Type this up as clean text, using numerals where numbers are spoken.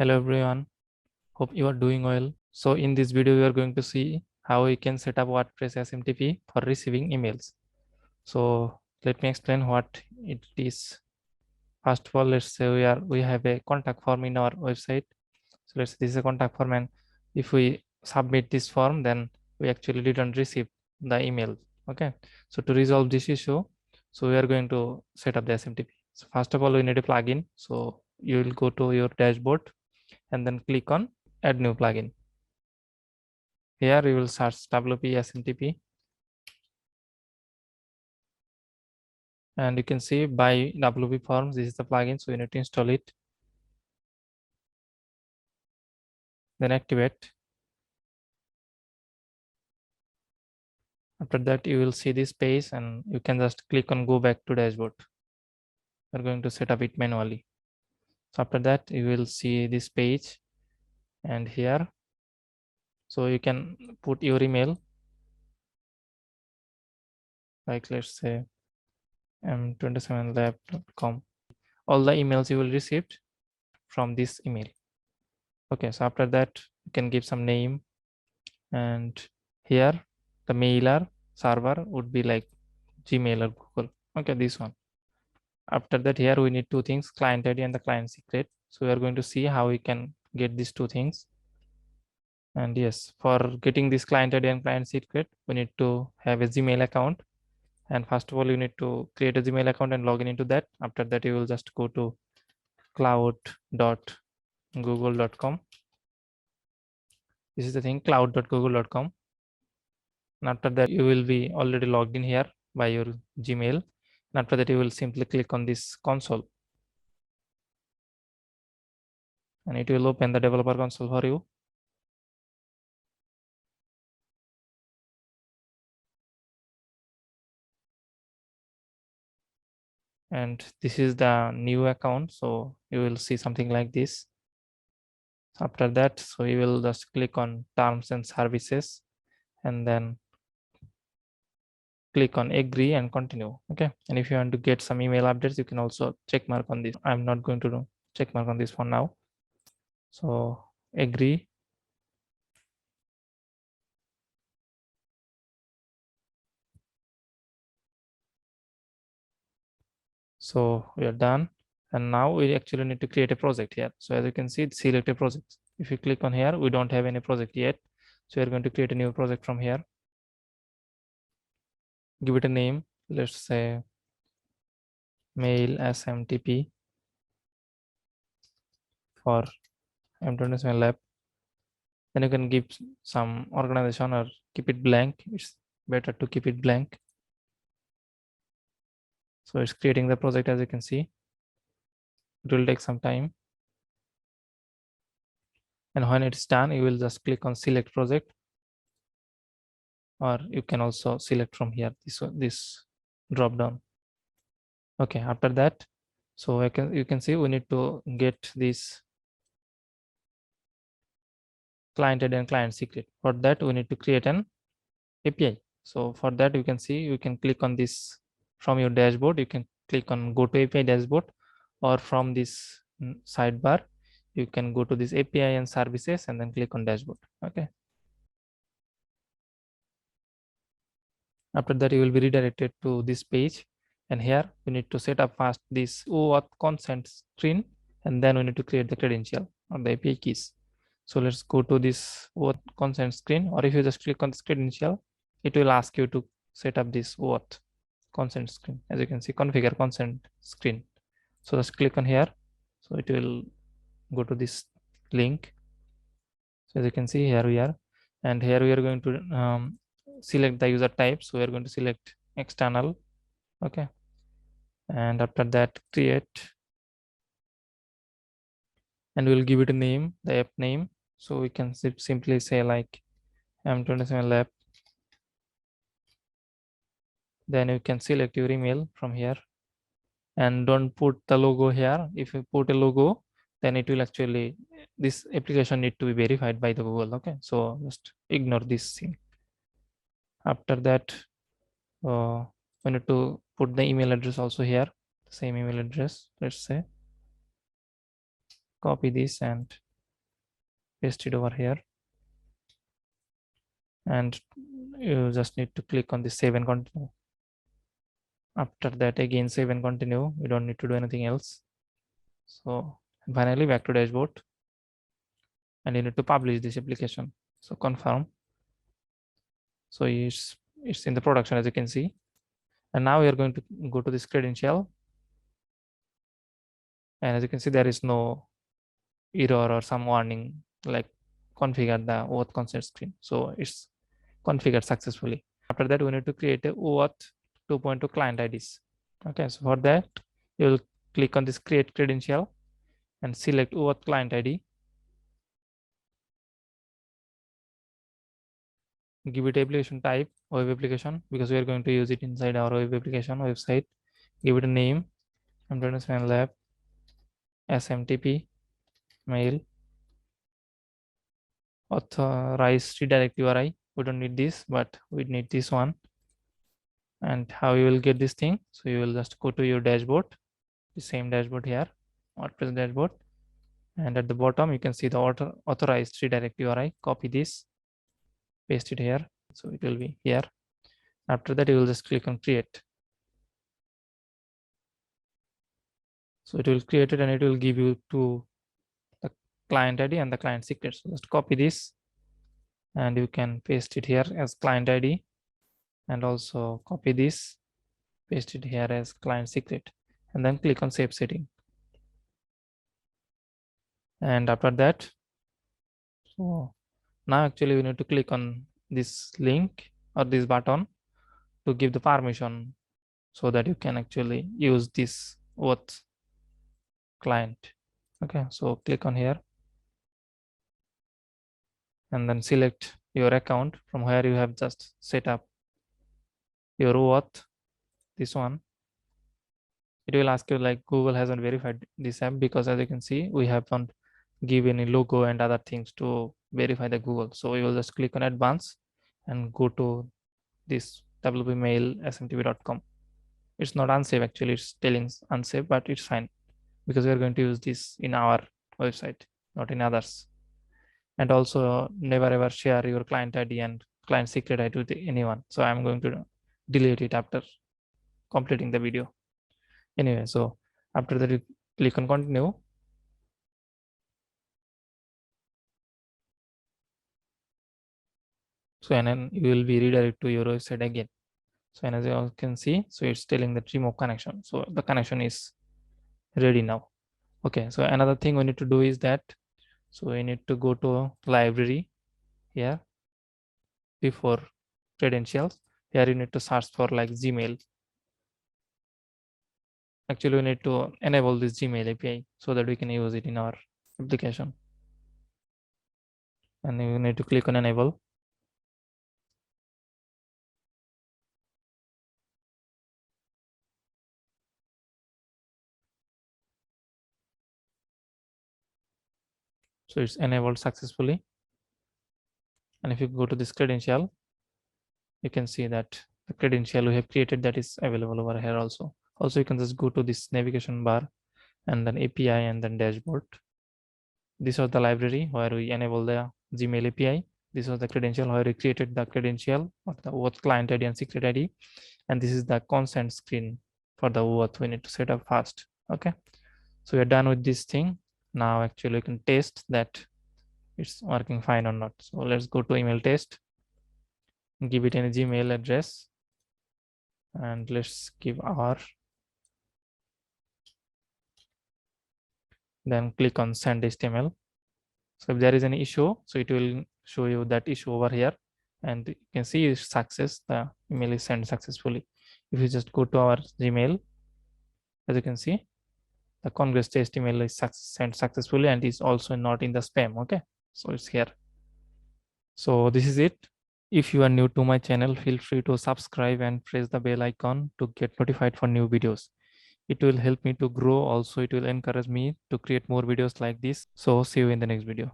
Hello everyone, hope you are doing well. So in this video, we are going to see how we can set up WordPress SMTP for receiving emails. So let me explain what it is. First of all, let's say we have a contact form in our website. So let's say this is a contact form, and if we submit this form, then we actually didn't receive the email. Okay. So to resolve this issue, so we are going to set up the SMTP. So first of all, we need a plugin. So you will go to your dashboard and then click on add new plugin. Here you will search WP SMTP and you can see by WP forms. This is the plugin, so you need to install it, then activate. After that, you will see this page and you can just click on go back to dashboard. We're going to set up it manually. So after that, you will see this page and here, so you can put your email, like let's say m27lab.com. All the emails you will receive from this email. Okay, so after that, you can give some name, and here the mailer server would be like Gmail or Google. Okay, this one. After that, here we need two things, client ID and the client secret. So we are going to see how we can get these two things. And yes, for getting this client ID and client secret, we need to have a Gmail account. And first of all, you need to create a Gmail account and log in into that. After that, you will just go to cloud.google.com. This is the thing, cloud.google.com. And after that, you will be already logged in here by your Gmail. And after that, you will simply click on this console and it will open the developer console for you. And this is the new account, so you will see something like this. After that, so you will just click on terms and services and then click on agree and continue. Okay, and if you want to get some email updates, you can also check mark on this. I'm not going to do check mark on this for now, so agree. So we are done, and now we actually need to create a project here. So as you can see, select a project. If you click on here, we don't have any project yet, so we're going to create a new project from here. Give it a name, let's say mail SMTP for M27 lab. Then you can give some organization or keep it blank. It's better to keep it blank. So it's creating the project. As you can see, it will take some time, and when it's done, you will just click on select project, or you can also select from here this drop down. Okay, after that, so you can see we need to get this client ID and client secret. For that, we need to create an API. So for that, you can see you can click on this from your dashboard. You can click on go to API dashboard, or from this sidebar, you can go to this API and services and then click on dashboard. Okay. After that, you will be redirected to this page, and here we need to set up first this OAuth consent screen, and then we need to create the credential or the API keys. So let's go to this OAuth consent screen, or if you just click on this credential, it will ask you to set up this OAuth consent screen. As you can see, configure consent screen. So just click on here. So it will go to this link. So as you can see, here we are, and here we are going to select the user type. So we are going to select external. Okay, and after that, create, and we'll give it a name, the app name. So we can simply say like M27 lab. Then you can select your email from here, and don't put the logo here. If you put a logo, then it will actually, this application need to be verified by the Google. Okay, so just ignore this thing. After that, we need to put the email address also here, the same email address. Let's say copy this and paste it over here, and you just need to click on the save and continue. After that, again save and continue. You don't need to do anything else. So finally back to dashboard, and you need to publish this application. So confirm. So it's in the production, as you can see. And now we are going to go to this credential, and as you can see, there is no error or some warning like configure the OAuth consent screen. So it's configured successfully. After that, we need to create a OAuth 2.2 client IDs. Okay, so for that, you will click on this create credential and select OAuth client ID. Give it application type, web application, because we are going to use it inside our web application website. Give it a name, International Lab SMTP mail, authorized redirect URI. We don't need this, but we need this one. And how you will get this thing? So you will just go to your dashboard, the same dashboard here, WordPress dashboard, and at the bottom you can see the authorized redirect URI. Copy this, paste it here, so it will be here. After that, you will just click on create. So it will create it, and it will give you to the client ID and the client secret. So just copy this, and you can paste it here as client ID, and also copy this, paste it here as client secret, and then click on save setting. And after that, so now actually we need to click on this link or this button to give the permission so that you can actually use this OAuth client. Okay, so click on here and then select your account from where you have just set up your OAuth, this one. It will ask you like Google hasn't verified this app, because as you can see, we haven't given any logo and other things to verify the Google. So we will just click on advanced and go to this wpmail.smtp.com. It's not unsafe, actually it's telling unsafe, but it's fine because we are going to use this in our website, not in others. And also never ever share your client ID and client secret ID with anyone. So I'm going to delete it after completing the video. Anyway, so after that, you click on continue. So and then you will be redirected to your website again. So and as you can see, so it's telling that remove connection. So the connection is ready now. Okay, so another thing we need to do is that, so we need to go to library here before credentials. Here you need to search for like Gmail. Actually, we need to enable this Gmail API so that we can use it in our application. And you need to click on enable. So it's enabled successfully. And if you go to this credential, you can see that the credential we have created that is available over here also. Also, you can just go to this navigation bar and then API and then dashboard. This was the library where we enable the Gmail API. This was the credential where we created the credential of the OAuth client ID and secret ID. And this is the consent screen for the OAuth we need to set up fast. Okay, so we are done with this thing. Now actually we can test that it's working fine or not. So let's go to email test, give it any Gmail address, and let's give our, then click on send HTML. So if there is any issue, so it will show you that issue over here, and you can see it's success, the email is sent successfully. If you just go to our Gmail, as you can see, the congress test email is sent successfully and is also not in the spam. Okay, so it's here. So this is it. If you are new to my channel, feel free to subscribe and press the bell icon to get notified for new videos. It will help me to grow. Also, it will encourage me to create more videos like this. So see you in the next video.